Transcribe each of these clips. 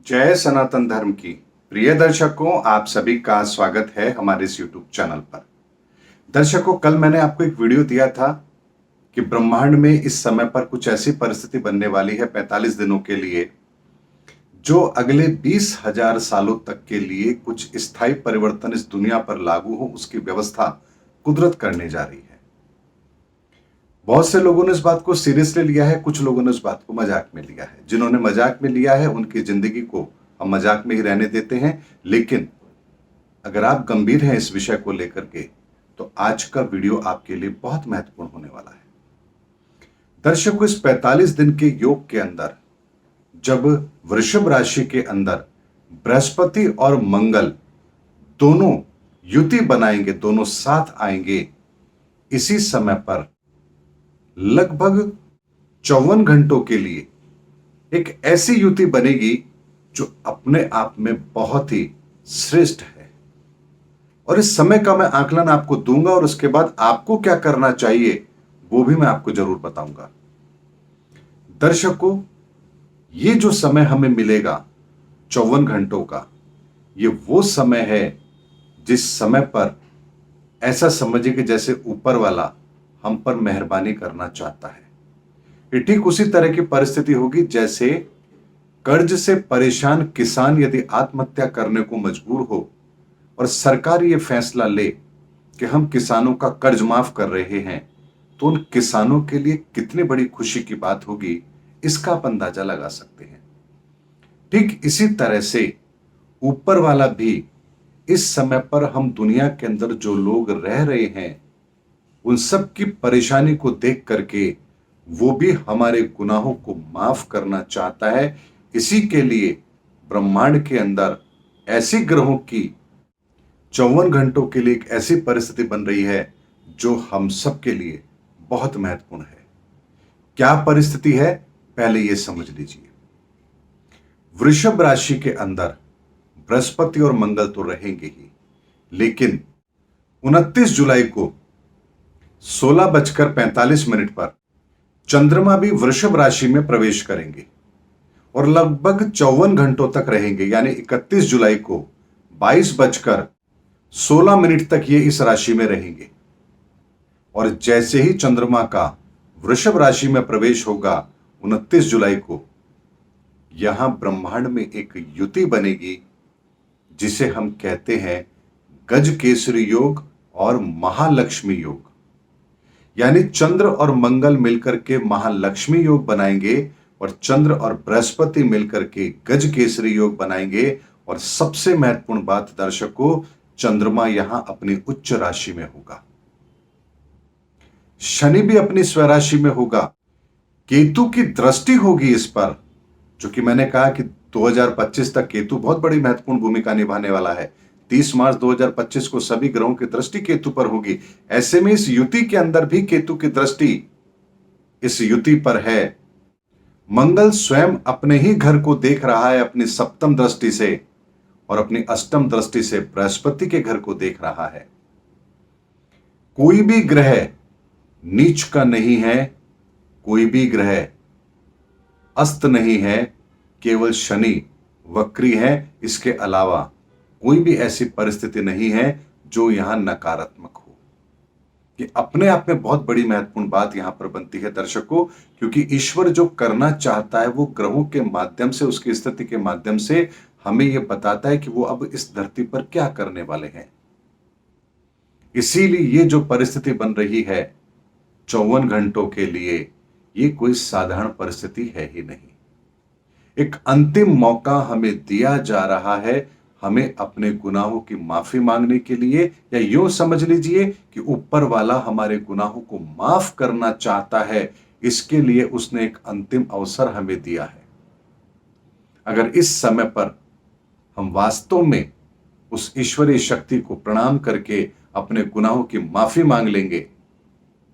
जय सनातन धर्म की प्रिय दर्शकों, आप सभी का स्वागत है हमारे इस YouTube चैनल पर। दर्शकों, कल मैंने आपको एक वीडियो दिया था कि ब्रह्मांड में इस समय पर कुछ ऐसी परिस्थिति बनने वाली है 45 दिनों के लिए, जो अगले 20,000 सालों तक के लिए कुछ स्थायी परिवर्तन इस दुनिया पर लागू हो, उसकी व्यवस्था कुदरत करने जा रही है। बहुत से लोगों ने इस बात को सीरियसली लिया है, कुछ लोगों ने इस बात को मजाक में लिया है। जिन्होंने मजाक में लिया है उनकी जिंदगी को हम मजाक में ही रहने देते हैं, लेकिन अगर आप गंभीर हैं इस विषय को लेकर के, तो आज का वीडियो आपके लिए बहुत महत्वपूर्ण होने वाला है। दर्शकों, इस 45 दिन के योग के अंदर जब वृषभ राशि के अंदर बृहस्पति और मंगल दोनों युति बनाएंगे, दोनों साथ आएंगे, इसी समय पर लगभग 54 घंटों के लिए एक ऐसी युति बनेगी जो अपने आप में बहुत ही श्रेष्ठ है। और इस समय का मैं आकलन आपको दूंगा और उसके बाद आपको क्या करना चाहिए वो भी मैं आपको जरूर बताऊंगा। दर्शकों, ये जो समय हमें मिलेगा 54 घंटों का, ये वो समय है जिस समय पर ऐसा समझिए कि जैसे ऊपर वाला हम पर मेहरबानी करना चाहता है। ये ठीक उसी तरह की परिस्थिति होगी जैसे कर्ज से परेशान किसान यदि आत्महत्या करने को मजबूर हो और सरकार ये फैसला ले कि हम किसानों का कर्ज माफ कर रहे हैं, तो उन किसानों के लिए कितनी बड़ी खुशी की बात होगी, इसका आप अंदाजा लगा सकते हैं। ठीक इसी तरह से ऊपर वाला भी इस समय पर हम दुनिया के अंदर जो लोग रह रहे हैं उन सब की परेशानी को देख करके वो भी हमारे गुनाहों को माफ करना चाहता है। इसी के लिए ब्रह्मांड के अंदर ऐसी ग्रहों की 54 घंटों के लिए एक ऐसी परिस्थिति बन रही है जो हम सब के लिए बहुत महत्वपूर्ण है। क्या परिस्थिति है, पहले यह समझ लीजिए। वृषभ राशि के अंदर बृहस्पति और मंगल तो रहेंगे ही, लेकिन 29 जुलाई को 16:45 पर चंद्रमा भी वृषभ राशि में प्रवेश करेंगे और लगभग 54 घंटों तक रहेंगे। यानी 31 जुलाई को 22:16 तक ये इस राशि में रहेंगे। और जैसे ही चंद्रमा का वृषभ राशि में प्रवेश होगा 29 जुलाई को, यहां ब्रह्मांड में एक युति बनेगी जिसे हम कहते हैं गज केसरी योग और महालक्ष्मी योग। यानी चंद्र और मंगल मिलकर के महालक्ष्मी योग बनाएंगे और चंद्र और बृहस्पति मिलकर के गज केसरी योग बनाएंगे। और सबसे महत्वपूर्ण बात दर्शकों, चंद्रमा यहां अपनी उच्च राशि में होगा, शनि भी अपनी स्वराशि में होगा, केतु की दृष्टि होगी इस पर, जो कि मैंने कहा कि 2025 तक केतु बहुत बड़ी महत्वपूर्ण भूमिका निभाने वाला है। 30 मार्च 2025 को सभी ग्रहों की दृष्टि केतु पर होगी। ऐसे में इस युति के अंदर भी केतु की दृष्टि इस युति पर है। मंगल स्वयं अपने ही घर को देख रहा है अपनी सप्तम दृष्टि से, और अपनी अष्टम दृष्टि से बृहस्पति के घर को देख रहा है। कोई भी ग्रह नीच का नहीं है, कोई भी ग्रह अस्त नहीं है, केवल शनि वक्री है। इसके अलावा कोई भी ऐसी परिस्थिति नहीं है जो यहां नकारात्मक हो। ये अपने आप में बहुत बड़ी महत्वपूर्ण बात यहां पर बनती है दर्शकों, क्योंकि ईश्वर जो करना चाहता है वो ग्रहों के माध्यम से, उसकी स्थिति के माध्यम से हमें यह बताता है कि वो अब इस धरती पर क्या करने वाले हैं। इसीलिए ये जो परिस्थिति बन रही है 54 घंटों के लिए, ये कोई साधारण परिस्थिति है ही नहीं। एक अंतिम मौका हमें दिया जा रहा है, हमें अपने गुनाहों की माफी मांगने के लिए, या यूं समझ लीजिए कि ऊपर वाला हमारे गुनाहों को माफ करना चाहता है। इसके लिए उसने एक अंतिम अवसर हमें दिया है। अगर इस समय पर हम वास्तव में उस ईश्वरीय शक्ति को प्रणाम करके अपने गुनाहों की माफी मांग लेंगे,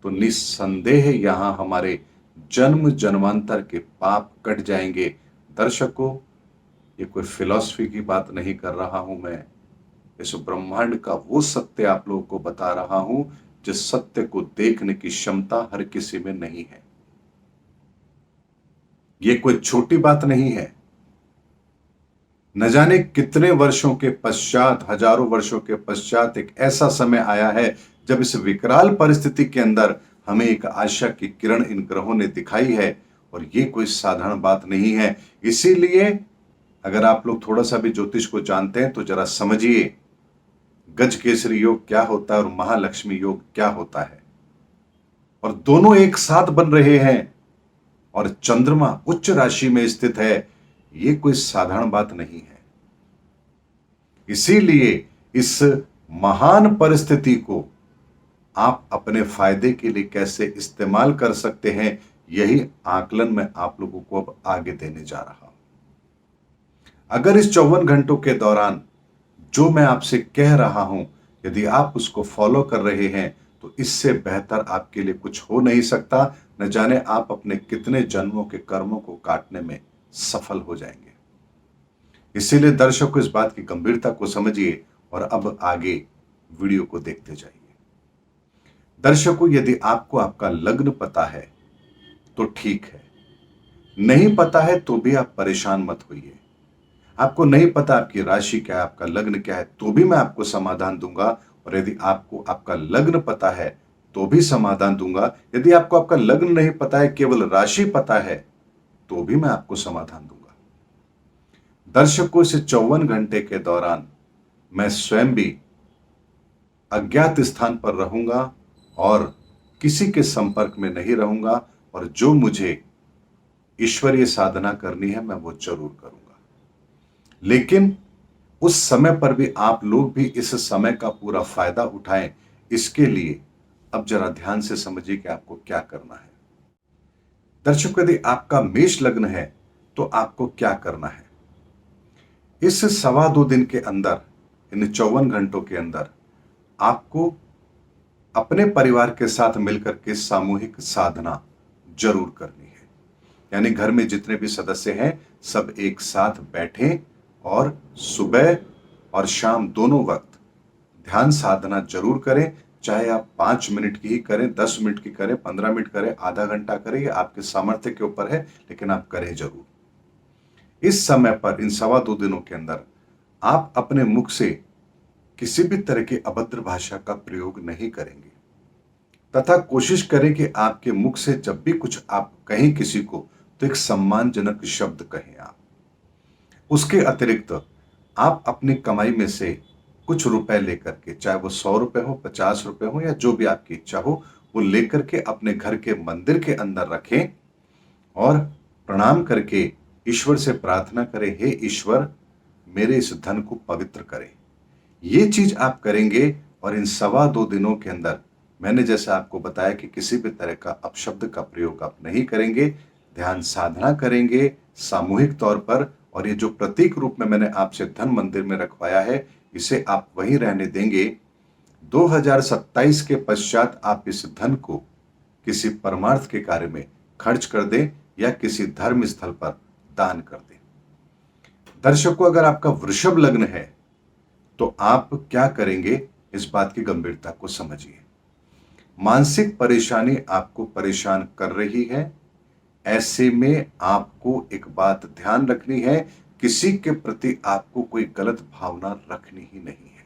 तो निस्संदेह यहां हमारे जन्म जन्मांतर के पाप कट जाएंगे। दर्शकों, ये कोई फिलॉसफी की बात नहीं कर रहा हूं मैं, इस ब्रह्मांड का वो सत्य आप लोगों को बता रहा हूं जिस सत्य को देखने की क्षमता हर किसी में नहीं है। ये कोई छोटी बात नहीं है। न जाने कितने वर्षों के पश्चात, हजारों वर्षों के पश्चात एक ऐसा समय आया है जब इस विकराल परिस्थिति के अंदर हमें एक आशा की किरण इन ग्रहों ने दिखाई है। और ये कोई साधारण बात नहीं है। इसीलिए अगर आप लोग थोड़ा सा भी ज्योतिष को जानते हैं तो जरा समझिए गज केसरी योग क्या होता है और महालक्ष्मी योग क्या होता है। और दोनों एक साथ बन रहे हैं और चंद्रमा उच्च राशि में स्थित है। ये कोई साधारण बात नहीं है। इसीलिए इस महान परिस्थिति को आप अपने फायदे के लिए कैसे इस्तेमाल कर सकते हैं, यही आकलन मैं आप लोगों को अब आगे देने जा रहा हूं। अगर इस 54 घंटों के दौरान जो मैं आपसे कह रहा हूं, यदि आप उसको फॉलो कर रहे हैं तो इससे बेहतर आपके लिए कुछ हो नहीं सकता। न जाने आप अपने कितने जन्मों के कर्मों को काटने में सफल हो जाएंगे। इसीलिए दर्शकों, इस बात की गंभीरता को समझिए और अब आगे वीडियो को देखते जाइए। दर्शकों, यदि आपको आपका लग्न पता है तो ठीक है, नहीं पता है तो भी आप परेशान मत होइए। आपको नहीं पता आपकी राशि क्या है, आपका लग्न क्या है, तो भी मैं आपको समाधान दूंगा। और यदि आपको आपका लग्न पता है तो भी समाधान दूंगा। यदि आपको आपका लग्न नहीं पता है, केवल राशि पता है, तो भी मैं आपको समाधान दूंगा। दर्शकों, इस 54 घंटे के दौरान मैं स्वयं भी अज्ञात स्थान पर रहूंगा और किसी के संपर्क में नहीं रहूंगा। और जो मुझे ईश्वरीय साधना करनी है मैं वो जरूर करूंगा। लेकिन उस समय पर भी आप लोग भी इस समय का पूरा फायदा उठाएं। इसके लिए अब जरा ध्यान से समझिए कि आपको क्या करना है। दर्शकों, यदि आपका मेष लग्न है तो आपको क्या करना है। इस 2.25 दिन के अंदर, इन 54 घंटों के अंदर आपको अपने परिवार के साथ मिलकर के सामूहिक साधना जरूर करनी है। यानी घर में जितने भी सदस्य हैं सब एक साथ बैठें और सुबह और शाम दोनों वक्त ध्यान साधना जरूर करें। चाहे आप 5 मिनट की ही करें, 10 मिनट की करें, 15 मिनट करें, आधा घंटा करें, ये आपके सामर्थ्य के ऊपर है, लेकिन आप करें जरूर। इस समय पर, इन 2.25 दिनों के अंदर आप अपने मुख से किसी भी तरह की अभद्र भाषा का प्रयोग नहीं करेंगे तथा कोशिश करें कि आपके मुख से जब भी कुछ आप कहें किसी को तो एक सम्मानजनक शब्द कहें आप। उसके अतिरिक्त आप अपनी कमाई में से कुछ रुपए लेकर के, चाहे वो 100 रुपए हो, 50 रुपए हो, या जो भी आपकी इच्छा हो, वो लेकर के अपने घर के मंदिर के अंदर रखें और प्रणाम करके ईश्वर से प्रार्थना करें, हे ईश्वर मेरे इस धन को पवित्र करें। ये चीज आप करेंगे और इन 2.25 दिनों के अंदर मैंने जैसा आपको बताया कि किसी भी तरह का अपशब्द का प्रयोग आप नहीं करेंगे, ध्यान साधना करेंगे सामूहिक तौर पर। और ये जो प्रतीक रूप में मैंने आपसे धन मंदिर में रखवाया है, इसे आप वहीं रहने देंगे। 2027 के पश्चात आप इस धन को किसी परमार्थ के कार्य में खर्च कर दें या किसी धर्म स्थल पर दान कर दें। दर्शकों, अगर आपका वृषभ लग्न है तो आप क्या करेंगे, इस बात की गंभीरता को समझिए। मानसिक परेशानी आपको परेशान कर रही है। ऐसे में आपको एक बात ध्यान रखनी है, किसी के प्रति आपको कोई गलत भावना रखनी ही नहीं है।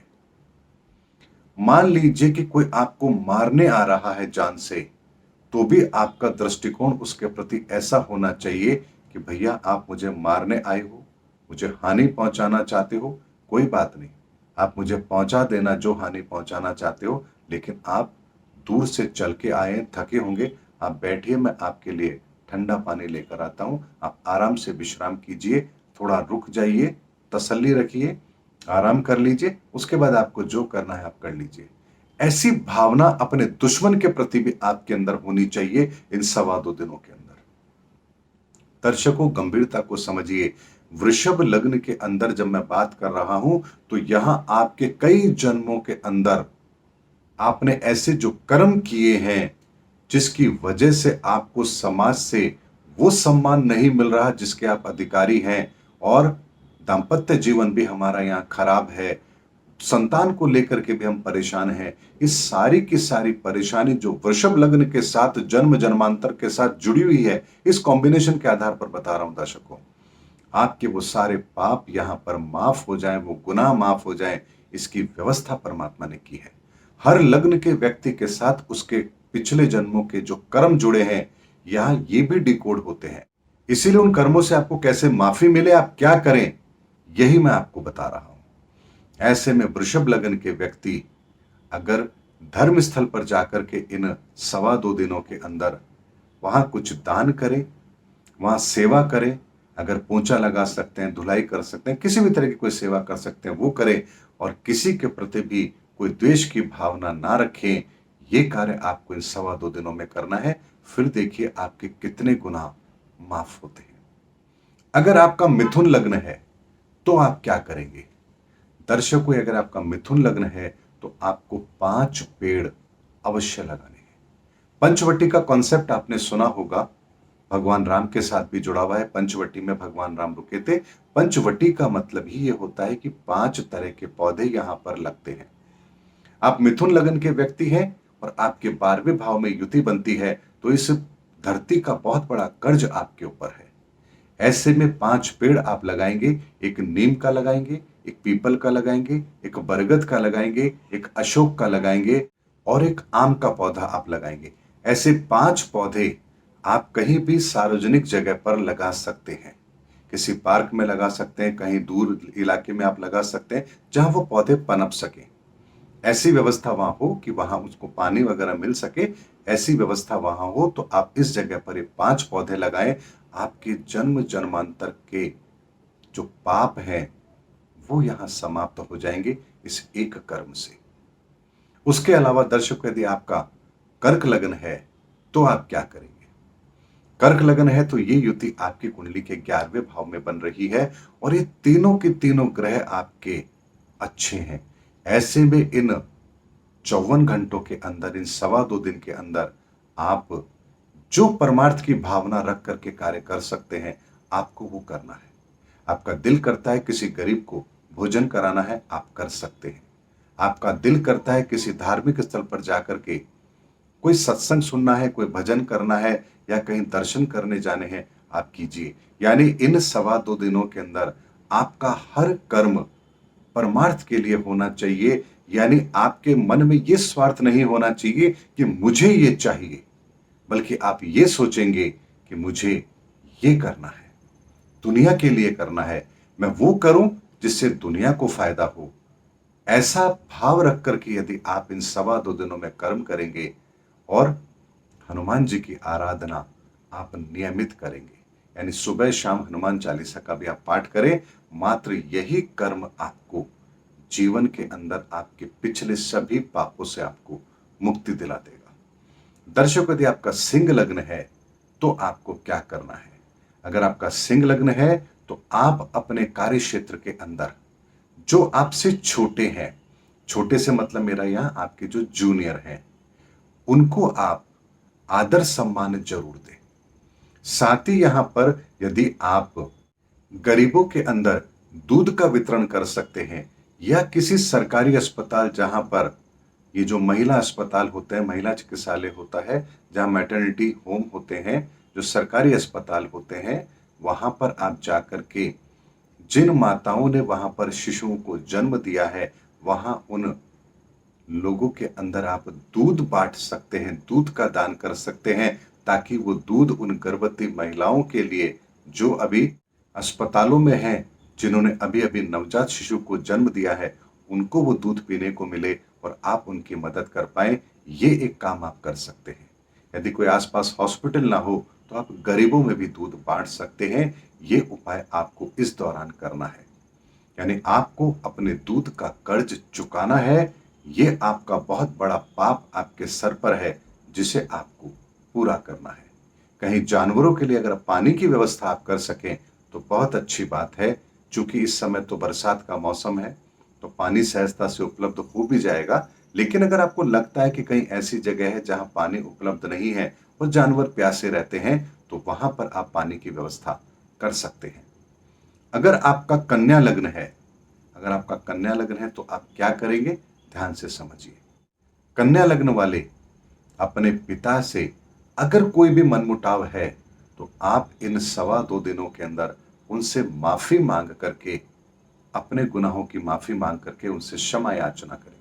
मान लीजिए कि कोई आपको मारने आ रहा है जान से, तो भी आपका दृष्टिकोण उसके प्रति ऐसा होना चाहिए कि भैया आप मुझे मारने आए हो, मुझे हानि पहुंचाना चाहते हो, कोई बात नहीं, आप मुझे पहुंचा देना जो हानि पहुंचाना चाहते हो, लेकिन आप दूर से चल के आए, थके होंगे, आप बैठिए, मैं आपके लिए ठंडा पानी लेकर आता हूं, आप आराम से विश्राम कीजिए, थोड़ा रुक जाइए, तसल्ली रखिए, आराम कर लीजिए, उसके बाद आपको जो करना है आप कर लीजिए। ऐसी भावना अपने दुश्मन के प्रति भी आपके अंदर होनी चाहिए इन 2.25 दिनों के अंदर। दर्शकों, गंभीरता को समझिए। वृषभ लग्न के अंदर जब मैं बात कर रहा हूं तो यहां आपके कई जन्मों के अंदर आपने ऐसे जो कर्म किए हैं जिसकी वजह से आपको समाज से वो सम्मान नहीं मिल रहा जिसके आप अधिकारी हैं, और दांपत्य जीवन भी हमारा यहाँ खराब है, संतान को लेकर के भी हम परेशान हैं। इस सारी की सारी परेशानी जो वृषभ लग्न के साथ जन्म जन्मांतर के साथ जुड़ी हुई है, इस कॉम्बिनेशन के आधार पर बता रहा हूं दर्शकों, आपके वो सारे पाप यहां पर माफ हो जाएं, वो गुनाह माफ हो जाएं, इसकी व्यवस्था परमात्मा ने की है। हर लग्न के व्यक्ति के साथ उसके पिछले जन्मों के जो कर्म जुड़े हैं, यहां ये भी डिकोड होते हैं। इसीलिए उन कर्मों से आपको कैसे माफी मिले, आप क्या करें, यही मैं आपको बता रहा हूं। ऐसे में वृषभ लग्न के व्यक्ति अगर धर्म स्थल पर जाकर के इन 2.25 दिनों के अंदर वहां कुछ दान करें, वहां सेवा करें, अगर पोंछा लगा सकते हैं, धुलाई कर सकते हैं, किसी भी तरह की कोई सेवा कर सकते हैं वो करें, और किसी के प्रति भी कोई द्वेष की भावना ना रखें। ये कार्य आपको इन 2.25 दिनों में करना है। फिर देखिए आपके कितने गुनाह माफ होते हैं। अगर आपका मिथुन लग्न है तो आप क्या करेंगे? दर्शकों, अगर आपका मिथुन लग्न है तो आपको 5 पेड़ अवश्य लगाने हैं। पंचवटी का कॉन्सेप्ट आपने सुना होगा, भगवान राम के साथ भी जुड़ा हुआ है। पंचवटी में भगवान राम रुके थे। पंचवटी का मतलब ही ये होता है कि 5 तरह के पौधे यहां पर लगते हैं। आप मिथुन लगन के व्यक्ति हैं और आपके 12वें भाव में युति बनती है, तो इस धरती का बहुत बड़ा कर्ज आपके ऊपर है। ऐसे में 5 पेड़ आप लगाएंगे। एक नीम का लगाएंगे, एक पीपल का लगाएंगे, एक बरगद का लगाएंगे, एक अशोक का लगाएंगे और एक आम का पौधा आप लगाएंगे। ऐसे 5 पौधे आप कहीं भी सार्वजनिक जगह पर लगा सकते हैं। किसी पार्क में लगा सकते हैं, कहीं दूर इलाके में आप लगा सकते हैं जहां वो पौधे पनप सकें। ऐसी व्यवस्था वहां हो कि वहां उसको पानी वगैरह मिल सके, ऐसी व्यवस्था वहां हो तो आप इस जगह पर ये 5 पौधे लगाएं। आपके जन्म जन्मांतर के जो पाप हैं वो यहां समाप्त हो जाएंगे इस एक कर्म से। उसके अलावा दर्शकों, यदि आपका कर्क लगन है तो आप क्या करेंगे? कर्क लगन है तो ये युति आपकी कुंडली के 11वें भाव में बन रही है और ये तीनों के तीनों ग्रह आपके अच्छे हैं। ऐसे में इन 54 घंटों के अंदर, इन 2.25 दिन के अंदर आप जो परमार्थ की भावना रख करके कार्य कर सकते हैं, आपको वो करना है। आपका दिल करता है किसी गरीब को भोजन कराना है, आप कर सकते हैं। आपका दिल करता है किसी धार्मिक स्थल पर जाकर के कोई सत्संग सुनना है, कोई भजन करना है या कहीं दर्शन करने जाने हैं, आप कीजिए। यानी इन 2.25 दिनों के अंदर आपका हर कर्म परमार्थ के लिए होना चाहिए। यानी आपके मन में यह स्वार्थ नहीं होना चाहिए कि मुझे ये चाहिए, बल्कि आप ये सोचेंगे कि मुझे ये करना है, दुनिया के लिए करना है, मैं वो करूं जिससे दुनिया को फायदा हो। ऐसा भाव रख करके यदि आप इन 2.25 दिनों में कर्म करेंगे और हनुमान जी की आराधना आप नियमित करेंगे, यानी सुबह शाम हनुमान चालीसा का भी आप पाठ करें, मात्र यही कर्म आपको जीवन के अंदर आपके पिछले सभी पापों से आपको मुक्ति दिला देगा। दर्शकों, यदि आपका सिंह लग्न है तो आपको क्या करना है? अगर आपका सिंह लग्न है तो आप अपने कार्य क्षेत्र के अंदर जो आपसे छोटे हैं, छोटे से मतलब मेरा यहां आपके जो जूनियर हैं, उनको आप आदर सम्मान जरूर दें। साथ ही यहां पर यदि आप गरीबों के अंदर दूध का वितरण कर सकते हैं या किसी सरकारी अस्पताल, जहां पर ये जो महिला अस्पताल होते हैं, महिला चिकित्सालय होता है, जहां मैटरनिटी होम होते हैं, जो सरकारी अस्पताल होते हैं, वहां पर आप जाकर के जिन माताओं ने वहां पर शिशुओं को जन्म दिया है, वहां उन लोगों के अंदर आप दूध बांट सकते हैं, दूध का दान कर सकते हैं, ताकि वो दूध उन गर्भवती महिलाओं के लिए जो अभी अस्पतालों में हैं, जिन्होंने अभी अभी नवजात शिशु को जन्म दिया है, उनको वो दूध पीने को मिले और आप उनकी मदद कर पाए। ये एक काम आप कर सकते हैं। यदि कोई आसपास हॉस्पिटल ना हो तो आप गरीबों में भी दूध बांट सकते हैं। ये उपाय आपको इस दौरान करना है। यानी आपको अपने दूध का कर्ज चुकाना है। ये आपका बहुत बड़ा पाप आपके सर पर है, जिसे आपको पूरा करना है। कहीं जानवरों के लिए अगर पानी की व्यवस्था आप कर सकें तो बहुत अच्छी बात है। चूंकि इस समय तो बरसात का मौसम है, तो पानी सहजता से उपलब्ध हो भी जाएगा। लेकिन अगर आपको लगता है कि कहीं ऐसी जगह है जहां पानी उपलब्ध नहीं है और जानवर प्यासे रहते हैं, तो वहां पर आप पानी की व्यवस्था कर सकते हैं। अगर आपका कन्या लग्न है, अगर आपका कन्या लग्न है तो आप क्या करेंगे, ध्यान से समझिए। कन्या लग्न वाले अपने पिता से अगर कोई भी मनमुटाव है तो आप इन 2.25 दिनों के अंदर उनसे माफी मांग करके, अपने गुनाहों की माफी मांग करके उनसे क्षमा याचना करेंगे।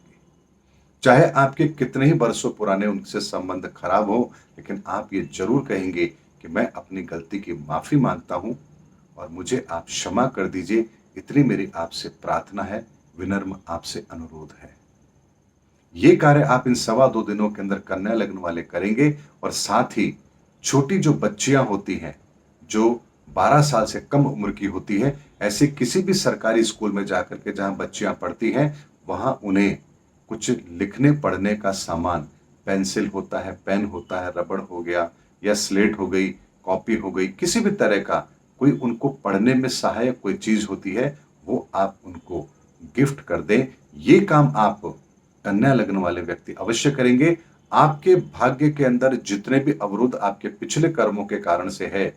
चाहे आपके कितने ही वर्षों पुराने उनसे संबंध खराब हो, लेकिन आप ये जरूर कहेंगे कि मैं अपनी गलती की माफी मांगता हूं और मुझे आप क्षमा कर दीजिए। इतनी मेरी आपसे प्रार्थना है, विनम्र आपसे अनुरोध है। ये कार्य आप इन 2.25 दिनों के अंदर कन्या लग्न वाले करेंगे और साथ ही छोटी जो बच्चियां होती हैं, जो 12 साल से कम उम्र की होती है, ऐसे किसी भी सरकारी स्कूल में जाकर के जहां बच्चियां पढ़ती हैं, वहां उन्हें कुछ लिखने पढ़ने का सामान, पेंसिल होता है, पेन होता है, रबड़ हो गया या स्लेट हो गई, कॉपी हो गई, किसी भी तरह का कोई उनको पढ़ने में सहायक कोई चीज होती है, वो आप उनको गिफ्ट कर दें। ये काम आप कन्या लग्न वाले व्यक्ति अवश्य करेंगे। आपके भाग्य के अंदर जितने भी अवरोध आपके पिछले कर्मों के कारण से है,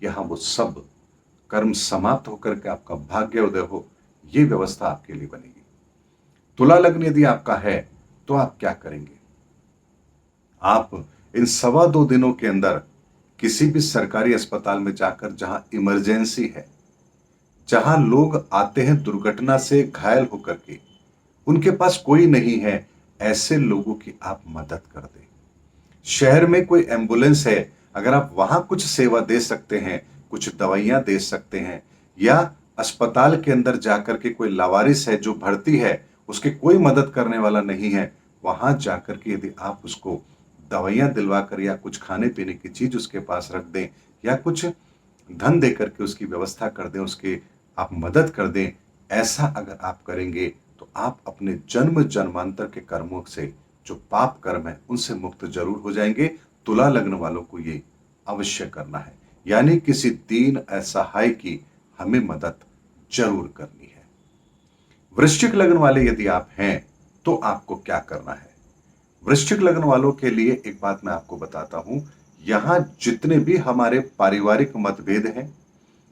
यहां वो सब कर्म समाप्त होकर के आपका भाग्य उदय हो, ये व्यवस्था आपके लिए बनेगी। तुला लग्न यदि आपका है तो आप क्या करेंगे? आप इन 2.25 दिनों के अंदर किसी भी सरकारी अस्पताल में जाकर, जहां इमरजेंसी है, जहां लोग आते हैं दुर्घटना से घायल होकर के, उनके पास कोई नहीं है, ऐसे लोगों की आप मदद कर दें। शहर में कोई एम्बुलेंस है, अगर आप वहां कुछ सेवा दे सकते हैं, कुछ दवाइयां दे सकते हैं, या अस्पताल के अंदर जाकर के कोई लावारिस है जो भर्ती है, उसकी कोई मदद करने वाला नहीं है, वहां जाकर के यदि आप उसको दवाइयां दिलवा कर या कुछ खाने पीने की चीज उसके पास रख दें या कुछ धन देकर के उसकी व्यवस्था कर दें, उसके आप मदद कर दें, ऐसा अगर आप करेंगे तो आप अपने जन्म जन्मांतर के कर्मों से, जो पाप कर्म है, उनसे मुक्त जरूर हो जाएंगे। तुला लग्न वालों को ये अवश्य करना है, यानी किसी दीन असहाय की हमें मदद जरूर करनी है। वृश्चिक लग्न वाले यदि आप हैं तो आपको क्या करना है? वृश्चिक लग्न वालों के लिए एक बात मैं आपको बताता हूं, यहां जितने भी हमारे पारिवारिक मतभेद हैं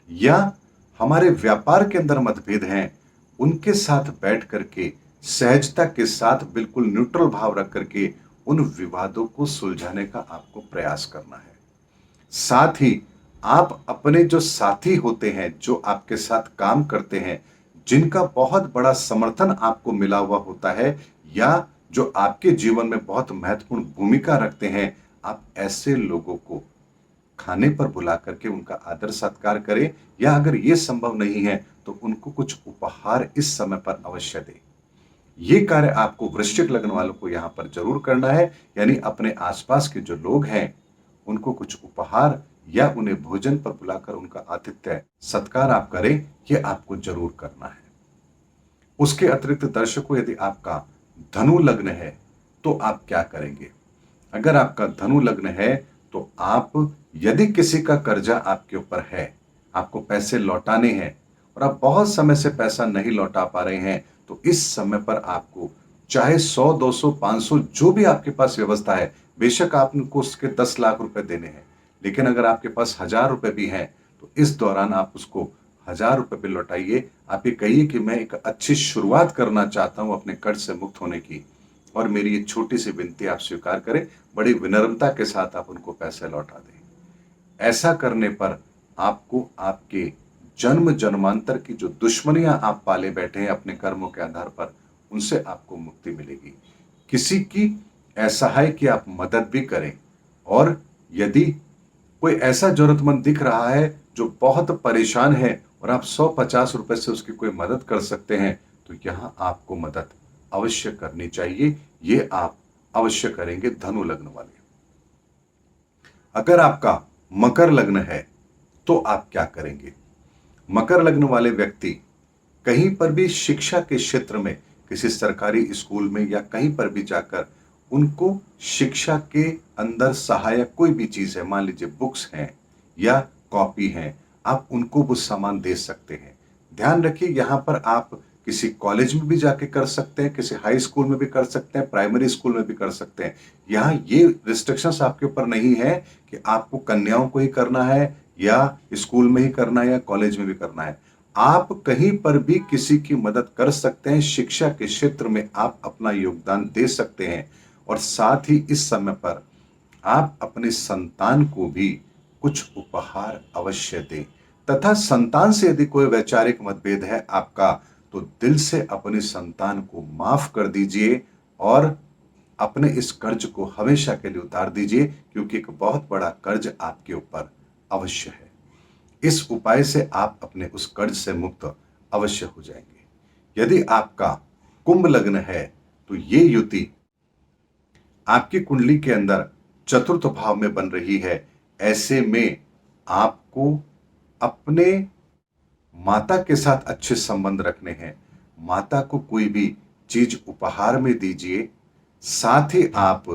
या हमारे व्यापार के अंदर मतभेद हैं, उनके साथ बैठ करके सहजता के साथ बिल्कुल न्यूट्रल भाव रख करके उन विवादों को सुलझाने का आपको प्रयास करना है। साथ ही आप अपने जो साथी होते हैं, जो आपके साथ काम करते हैं, जिनका बहुत बड़ा समर्थन आपको मिला हुआ होता है या जो आपके जीवन में बहुत महत्वपूर्ण भूमिका रखते हैं, आप ऐसे लोगों को खाने पर बुला करके उनका आदर सत्कार करें, या अगर ये संभव नहीं है तो उनको कुछ उपहार इस समय पर अवश्य दें। ये कार्य आपको वृश्चिक लग्न वालों को यहां पर जरूर करना है, यानी अपने आसपास के जो लोग हैं उनको कुछ उपहार या उन्हें भोजन पर बुलाकर उनका आतिथ्य सत्कार आप करें, ये आपको जरूर करना है। उसके अतिरिक्त दर्शकों, यदि आपका धनु लग्न है तो आप क्या करेंगे? अगर आपका धनु लग्न है तो आप, यदि किसी का कर्जा आपके ऊपर है, आपको पैसे लौटाने हैं और आप बहुत समय से पैसा नहीं लौटा पा रहे हैं, तो इस समय पर आपको चाहे 100, 200, 500 जो भी आपके पास व्यवस्था है, बेशक आपको उसके 10 लाख रुपए देने हैं, लेकिन अगर आपके पास 1000 रुपए भी हैं तो इस दौरान आप उसको 1000 रुपए भी लौटाइए। आप ये कहिए कि मैं एक अच्छी शुरुआत करना चाहता हूं अपने कर्ज से मुक्त होने की, और मेरी ये छोटी सी विनती आप स्वीकार करें। बड़ी विनम्रता के साथ आप उनको पैसे लौटा दें। ऐसा करने पर आपको आपके जन्म जन्मांतर की जो दुश्मनियां आप पाले बैठे हैं अपने कर्मों के आधार पर, उनसे आपको मुक्ति मिलेगी। किसी की असहाय की आप मदद भी करें, और यदि कोई ऐसा जरूरतमंद दिख रहा है जो बहुत परेशान है और आप 150 रुपए से उसकी कोई मदद कर सकते हैं, तो यहां आपको मदद अवश्य करनी चाहिए। ये आप अवश्य करेंगे धनु लग्न वाले। अगर आपका मकर लग्न है तो आप क्या करेंगे? मकर लग्न वाले व्यक्ति कहीं पर भी शिक्षा के क्षेत्र में, किसी सरकारी स्कूल में या कहीं पर भी जाकर उनको शिक्षा के अंदर सहायक कोई भी चीज है, मान लीजिए बुक्स हैं या कॉपी हैं, आप उनको वो सामान दे सकते हैं। ध्यान रखिए, यहां पर आप किसी कॉलेज में भी जाके कर सकते हैं, किसी हाई स्कूल में भी कर सकते हैं, प्राइमरी स्कूल में भी कर सकते हैं। यहाँ ये रिस्ट्रिक्शंस आपके ऊपर नहीं है कि आपको कन्याओं को ही करना है या स्कूल में ही करना है या कॉलेज में भी करना है। आप कहीं पर भी किसी की मदद कर सकते हैं, शिक्षा के क्षेत्र में आप अपना योगदान दे सकते हैं। और साथ ही इस समय पर आप अपने संतान को भी कुछ उपहार अवश्य दें। तथा संतान से यदि कोई वैचारिक मतभेद है आपका, तो दिल से अपनी संतान को माफ कर दीजिए और अपने इस कर्ज को हमेशा के लिए उतार दीजिए, क्योंकि एक बहुत बड़ा कर्ज आपके ऊपर अवश्य है। इस उपाय से आप अपने उस कर्ज से मुक्त अवश्य हो जाएंगे। यदि आपका कुंभ लग्न है, तो ये युति आपकी कुंडली के अंदर चतुर्थ भाव में बन रही है। ऐसे में आपको अपने माता के साथ अच्छे संबंध रखने हैं। माता को कोई भी चीज उपहार में दीजिए। साथ ही आप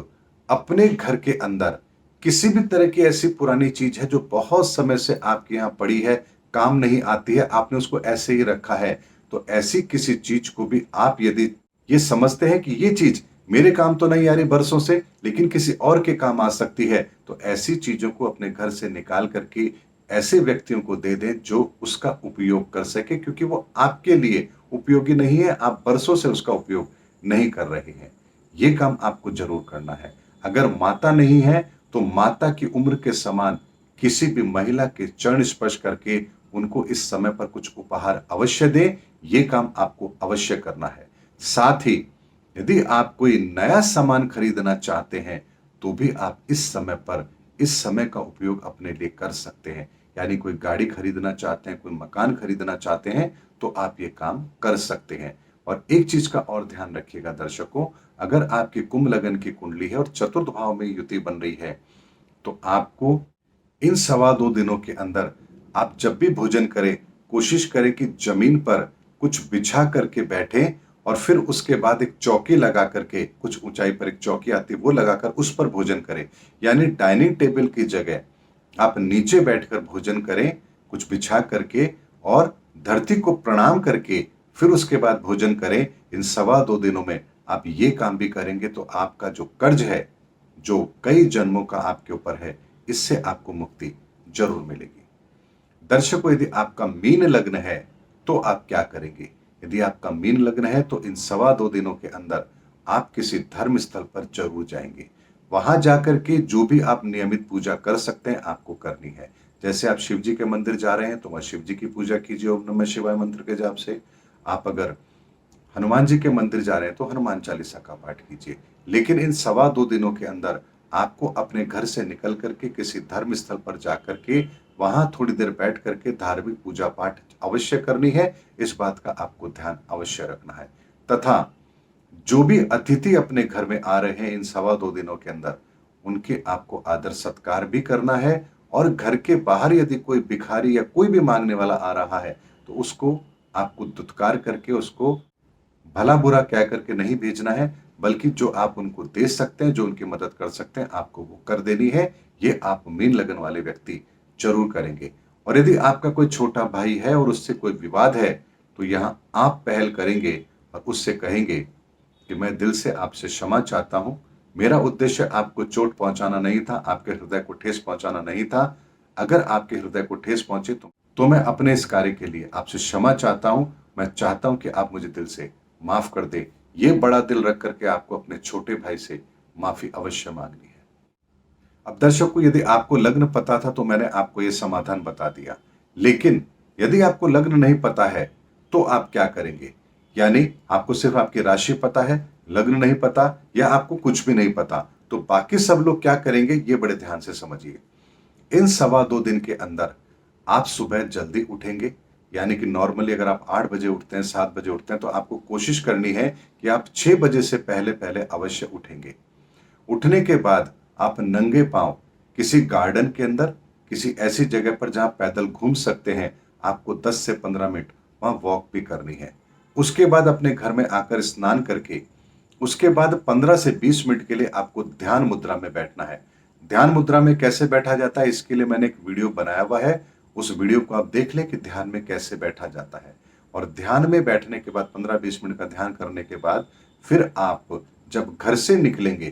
अपने घर के अंदर किसी भी तरह की ऐसी पुरानी चीज है जो बहुत समय से आपके यहां पड़ी है, काम नहीं आती है, आपने उसको ऐसे ही रखा है, तो ऐसी किसी चीज को भी आप यदि ये समझते हैं कि ये चीज मेरे काम तो नहीं आ रही बरसों से, लेकिन किसी और के काम आ सकती है, तो ऐसी चीजों को अपने घर से निकाल करके ऐसे व्यक्तियों को दे दें जो उसका उपयोग कर सके, क्योंकि वो आपके लिए उपयोगी नहीं है, आप बरसों से उसका उपयोग नहीं कर रहे हैं। ये काम आपको जरूर करना है। अगर माता नहीं है, तो माता की उम्र के समान किसी भी महिला के चरण स्पर्श करके उनको इस समय पर कुछ उपहार अवश्य दें। ये काम आपको अवश्य करना है। साथ ही यदि आप कोई नया सामान खरीदना चाहते हैं, तो भी आप इस समय पर इस समय का उपयोग अपने लिए कर सकते हैं। यानी कोई गाड़ी खरीदना चाहते हैं, कोई मकान खरीदना चाहते हैं, तो आप ये काम कर सकते हैं। और एक चीज का और ध्यान रखिएगा दर्शकों, अगर आपकी कुंभ लगन की कुंडली है और चतुर्थ भाव में युति बन रही है, तो आपको इन 2.25 दिनों के अंदर आप जब भी भोजन करें, कोशिश करें कि जमीन पर कुछ बिछा करके बैठें और फिर उसके बाद एक चौकी लगा करके, कुछ ऊंचाई पर एक चौकी आती है वो लगाकर उस पर भोजन करें। यानी डाइनिंग टेबल की जगह आप नीचे बैठकर भोजन करें, कुछ बिछा करके, और धरती को प्रणाम करके फिर उसके बाद भोजन करें। इन 2.25 दिनों में आप ये काम भी करेंगे तो आपका जो कर्ज है, जो कई जन्मों का आपके ऊपर है, इससे आपको मुक्ति जरूर मिलेगी। दर्शकों, यदि आपका मीन लग्न है तो आप क्या करेंगे? यदि आपका मीन लग्न है तो इन 2.25 दिनों के अंदर आप किसी धर्म स्थल पर जरूर जाएंगे। वहां जाकर के जो भी आप नियमित पूजा कर सकते हैं आपको करनी है। जैसे आप शिव जी के मंदिर जा रहे हैं तो वहां शिव जी की पूजा कीजिए ओम नमः शिवाय मंत्र के जाप से। आप अगर हनुमान जी के मंदिर जा रहे हैं तो हनुमान चालीसा का पाठ कीजिए। लेकिन इन 2.25 दिनों के अंदर आपको अपने घर से निकल करके किसी धर्म स्थल पर जाकर के वहां थोड़ी देर बैठ करके धार्मिक पूजा पाठ अवश्य करनी है। इस बात का आपको ध्यान अवश्य रखना है। तथा जो भी अतिथि अपने घर में आ रहे हैं इन 2.25 दिनों के अंदर, उनके आपको आदर सत्कार भी करना है। और घर के बाहर यदि कोई भिखारी या कोई भी मांगने वाला आ रहा है, तो उसको आपको दुत्कार करके, उसको भला बुरा कह करके नहीं भेजना है, बल्कि जो आप उनको दे सकते हैं, जो उनकी मदद कर सकते हैं, आपको वो कर देनी है। ये आप मीन लगन वाले व्यक्ति जरूर करेंगे। और यदि आपका कोई छोटा भाई है और उससे कोई विवाद है, तो यहां आप पहल करेंगे और उससे कहेंगे कि मैं दिल से आपसे क्षमा चाहता हूं। मेरा उद्देश्य आपको चोट पहुंचाना नहीं था, आपके हृदय को ठेस पहुंचाना नहीं था। अगर आपके हृदय को ठेस पहुंचे तो मैं अपने इस कार्य के लिए आपसे क्षमा चाहता हूं। मैं चाहता हूं कि आप मुझे दिल से माफ कर दे। ये बड़ा दिल रख करके आपको अपने छोटे भाई से माफी अवश्य मांगनी है। अब दर्शकों, यदि आपको लग्न पता था तो मैंने आपको यह समाधान बता दिया। लेकिन यदि आपको लग्न नहीं पता है तो आप क्या करेंगे? यानी आपको सिर्फ आपकी राशि पता है, लग्न नहीं पता, या आपको कुछ भी नहीं पता, तो बाकी सब लोग क्या करेंगे ये बड़े ध्यान से समझिए। इन 2.25 दिन के अंदर आप सुबह जल्दी उठेंगे। यानी कि नॉर्मली अगर आप 8 बजे उठते हैं, 7 बजे उठते हैं, तो आपको कोशिश करनी है कि आप 6 बजे से पहले पहले अवश्य उठेंगे। उठने के बाद आप नंगे पांव किसी गार्डन के अंदर, किसी ऐसी जगह पर जहां पैदल घूम सकते हैं, आपको 10 से 15 मिनट वहां वॉक भी करनी है। उसके बाद अपने घर में आकर स्नान करके उसके बाद 15 से 20 मिनट के लिए आपको ध्यान मुद्रा में बैठना है। ध्यान मुद्रा में कैसे बैठा जाता है, इसके लिए मैंने एक वीडियो बनाया हुआ है। उस वीडियो को आप देख लें कि ध्यान में कैसे बैठा जाता है। और ध्यान में बैठने के बाद 15-20 मिनट का ध्यान करने के बाद फिर आप जब घर से निकलेंगे,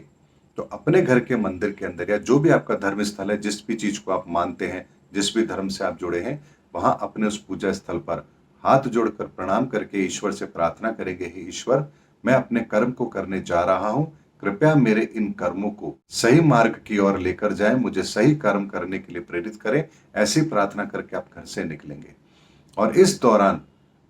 तो अपने घर के मंदिर के अंदर या जो भी आपका धर्म स्थल है, जिस भी चीज को आप मानते हैं, जिस भी धर्म से आप जुड़े हैं, वहां अपने उस पूजा स्थल पर हाथ जोड़कर प्रणाम करके ईश्वर से प्रार्थना करेंगे, हे ईश्वर, मैं अपने कर्म को करने जा रहा हूं। कृपया मेरे इन कर्मों को सही मार्ग की ओर लेकर जाए, मुझे सही कर्म करने के लिए प्रेरित करें। ऐसी प्रार्थना करके आप घर से निकलेंगे और इस दौरान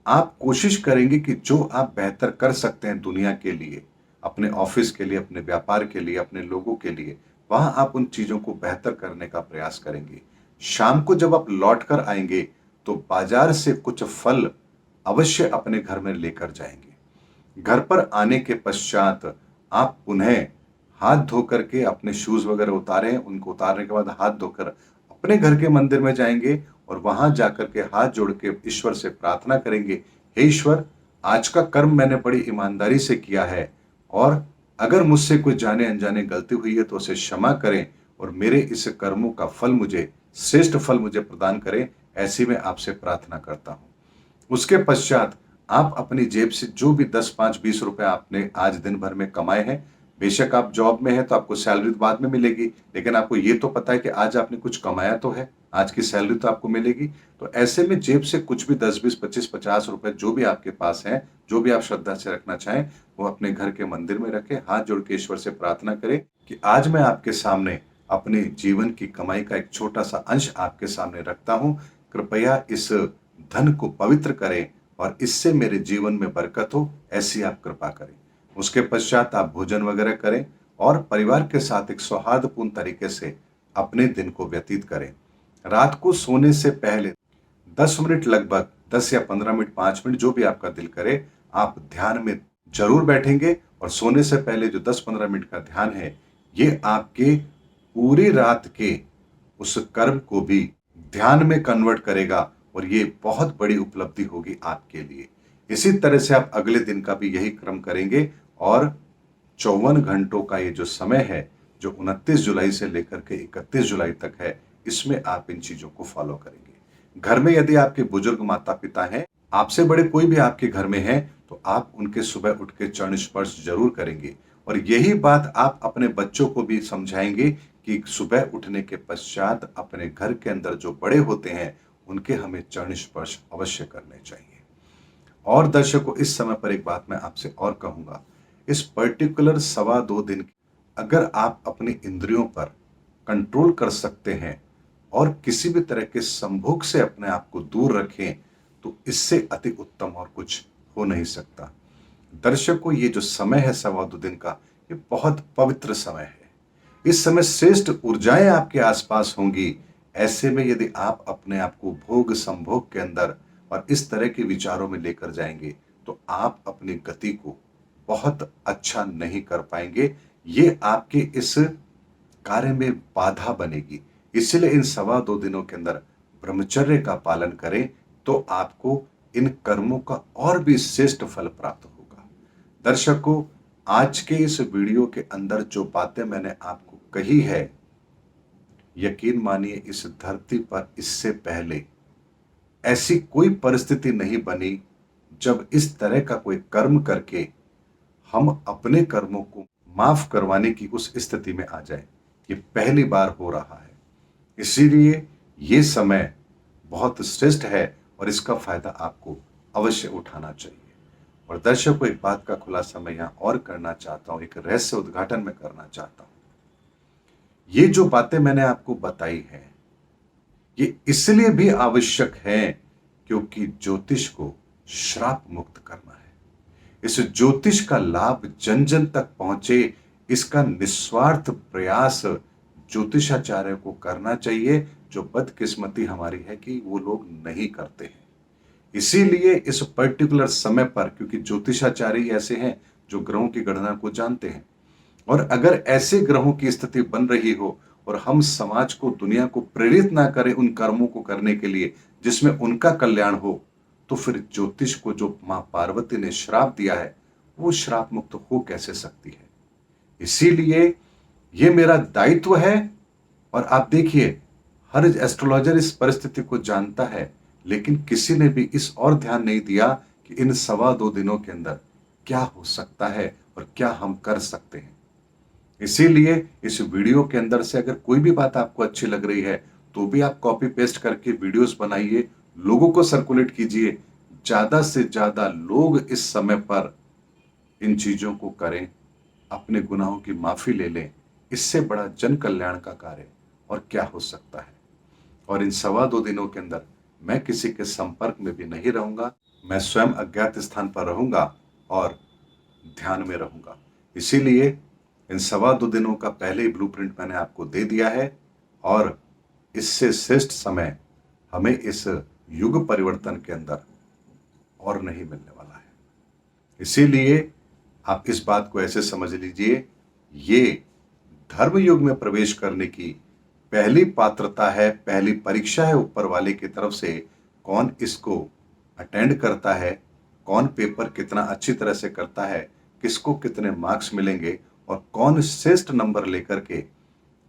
आप कोशिश करेंगे कि जो आप बेहतर कर सकते हैं दुनिया के लिए, अपने ऑफिस के लिए, अपने व्यापार के लिए, अपने लोगों के लिए, वहां आप उन चीजों को बेहतर करने का प्रयास करेंगे। शाम को जब आप लौट कर आएंगे तो बाजार से कुछ फल अवश्य अपने घर में लेकर जाएंगे। घर पर आने के पश्चात आप पुनः हाथ धो करके अपने शूज वगैरह उतारें, उनको उतारने के बाद हाथ धोकर अपने घर के मंदिर में जाएंगे और वहां जाकर के हाथ जोड़ के ईश्वर से प्रार्थना करेंगे, हे ईश्वर, आज का कर्म मैंने बड़ी ईमानदारी से किया है और अगर मुझसे कोई जाने अनजाने गलती हुई है तो उसे क्षमा करें और मेरे इस कर्मों का फल मुझे, श्रेष्ठ फल मुझे प्रदान करें। ऐसी मैं आपसे प्रार्थना करता हूं। उसके पश्चात आप अपनी जेब से जो भी 10, 5, 20 रुपए आपने आज दिन भर में कमाए हैं, बेशक आप जॉब में हैं तो आपको सैलरी बाद में मिलेगी, लेकिन आपको ये तो पता है कि आज आपने कुछ कमाया तो है, आज की सैलरी तो आपको मिलेगी। तो ऐसे में जेब से कुछ भी 10, 20, 25, 50 रुपए जो भी आपके पास है, जो भी आप श्रद्धा से रखना चाहें, वो अपने घर के मंदिर में रखें। हाथ जोड़ के ईश्वर से प्रार्थना करें कि आज मैं आपके सामने अपने जीवन की कमाई का एक छोटा सा अंश आपके सामने रखता हूं। कृपया इस धन को पवित्र करें और इससे मेरे जीवन में बरकत हो, ऐसी आप कृपा करें। उसके पश्चात आप भोजन वगैरह करें और परिवार के साथ एक सौहार्दपूर्ण तरीके से अपने दिन को व्यतीत करें। रात को सोने से पहले 10 मिनट, लगभग 10 या 15 मिनट, 5 मिनट, जो भी आपका दिल करे, आप ध्यान में जरूर बैठेंगे और सोने से पहले जो 10-15 मिनट का ध्यान है, ये आपके पूरी रात के उस कर्म को भी ध्यान में कन्वर्ट करेगा और ये बहुत बड़ी उपलब्धि होगी आपके लिए। इसी तरह से आप अगले दिन का भी यही क्रम करेंगे और 54 घंटों का ये जो समय है, जो 29 जुलाई से लेकर के 31 जुलाई तक है, इसमें आप इन चीजों को फॉलो करेंगे। घर में यदि आपके बुजुर्ग माता पिता हैं, आपसे बड़े कोई भी आपके घर में है, तो आप उनके सुबह उठ के चरण स्पर्श जरूर करेंगे और यही बात आप अपने बच्चों को भी समझाएंगे कि सुबह उठने के पश्चात अपने घर के अंदर जो बड़े होते हैं, उनके हमें चरण स्पर्श अवश्य करने चाहिए। और दर्शकों, इस समय पर एक बात मैं आपसे और कहूंगा, इस पर्टिकुलर 2.25 दिन अगर आप अपनी इंद्रियों पर कंट्रोल कर सकते हैं और किसी भी तरह के संभोग से अपने आप को दूर रखें, तो इससे अति उत्तम और कुछ हो नहीं सकता। दर्शकों, ये जो समय है 2.25 दिन का, ये बहुत पवित्र समय है। इस समय श्रेष्ठ ऊर्जाएं आपके आसपास होंगी। ऐसे में यदि आप अपने आप को भोग संभोग के अंदर और इस तरह के विचारों में लेकर जाएंगे, तो आप अपनी गति को बहुत अच्छा नहीं कर पाएंगे। ये आपके इस कार्य में बाधा बनेगी। इसलिए इन 2.25 दिनों के अंदर ब्रह्मचर्य का पालन करें, तो आपको इन कर्मों का और भी श्रेष्ठ फल प्राप्त होगा। दर्शकों, आज के इस वीडियो के अंदर जो बातें मैंने आपको कही है, यकीन मानिए इस धरती पर इससे पहले ऐसी कोई परिस्थिति नहीं बनी जब इस तरह का कोई कर्म करके हम अपने कर्मों को माफ करवाने की उस स्थिति में आ जाए। ये पहली बार हो रहा है। इसीलिए ये समय बहुत श्रेष्ठ है और इसका फायदा आपको अवश्य उठाना चाहिए। और दर्शकों, एक बात का खुलासा मैं यहां और करना चाहता हूं, एक रहस्य उद्घाटन में करना चाहता हूं। ये जो बातें मैंने आपको बताई हैं, ये इसलिए भी आवश्यक है क्योंकि ज्योतिष को श्राप मुक्त करना है। इस ज्योतिष का लाभ जन जन तक पहुंचे, इसका निस्वार्थ प्रयास ज्योतिषाचार्य को करना चाहिए, जो बदकिस्मती हमारी है कि वो लोग नहीं करते हैं। इसीलिए इस पर्टिकुलर समय पर, क्योंकि ज्योतिषाचार्य ऐसे हैं जो ग्रहों की गणना को जानते हैं, और अगर ऐसे ग्रहों की स्थिति बन रही हो और हम समाज को, दुनिया को प्रेरित ना करें उन कर्मों को करने के लिए जिसमें उनका कल्याण हो, तो फिर ज्योतिष को जो मां पार्वती ने श्राप दिया है, वो श्राप मुक्त हो कैसे सकती है। इसीलिए ये मेरा दायित्व है। और आप देखिए, हर एस्ट्रोलॉजर इस परिस्थिति को जानता है, लेकिन किसी ने भी इस और ध्यान नहीं दिया कि इन 2.25 दिनों के अंदर क्या हो सकता है और क्या हम कर सकते हैं। इसीलिए इस वीडियो के अंदर से अगर कोई भी बात आपको अच्छी लग रही है, तो भी आप कॉपी पेस्ट करके वीडियोस बनाइए, लोगों को सर्कुलेट कीजिए। ज्यादा से ज्यादा लोग इस समय पर इन चीजों को करें, अपने गुनाहों की माफी ले लें, इससे बड़ा जन कल्याण का कार्य और क्या हो सकता है। और इन 2.25 दिनों के अंदर मैं किसी के संपर्क में भी नहीं रहूंगा, मैं स्वयं अज्ञात स्थान पर रहूंगा और ध्यान में रहूंगा। इसीलिए इन 2.25 दिनों का पहले ही ब्लूप्रिंट मैंने आपको दे दिया है और इससे श्रेष्ठ समय हमें इस युग परिवर्तन के अंदर और नहीं मिलने वाला है। इसीलिए आप इस बात को ऐसे समझ लीजिए, ये धर्म युग में प्रवेश करने की पहली पात्रता है, पहली परीक्षा है ऊपर वाले की तरफ से। कौन इसको अटेंड करता है, कौन पेपर कितना अच्छी तरह से करता है, किसको कितने मार्क्स मिलेंगे और कौन श्रेष्ठ नंबर लेकर के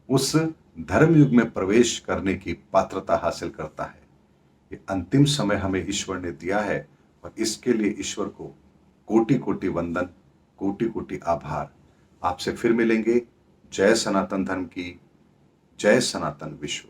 उस धर्म युग में प्रवेश करने की पात्रता हासिल करता है। ये अंतिम समय हमें ईश्वर ने दिया है और इसके लिए ईश्वर को कोटि कोटि वंदन, कोटि कोटि आभार। आपसे फिर मिलेंगे। जय सनातन धर्म की, जय सनातन विश्व।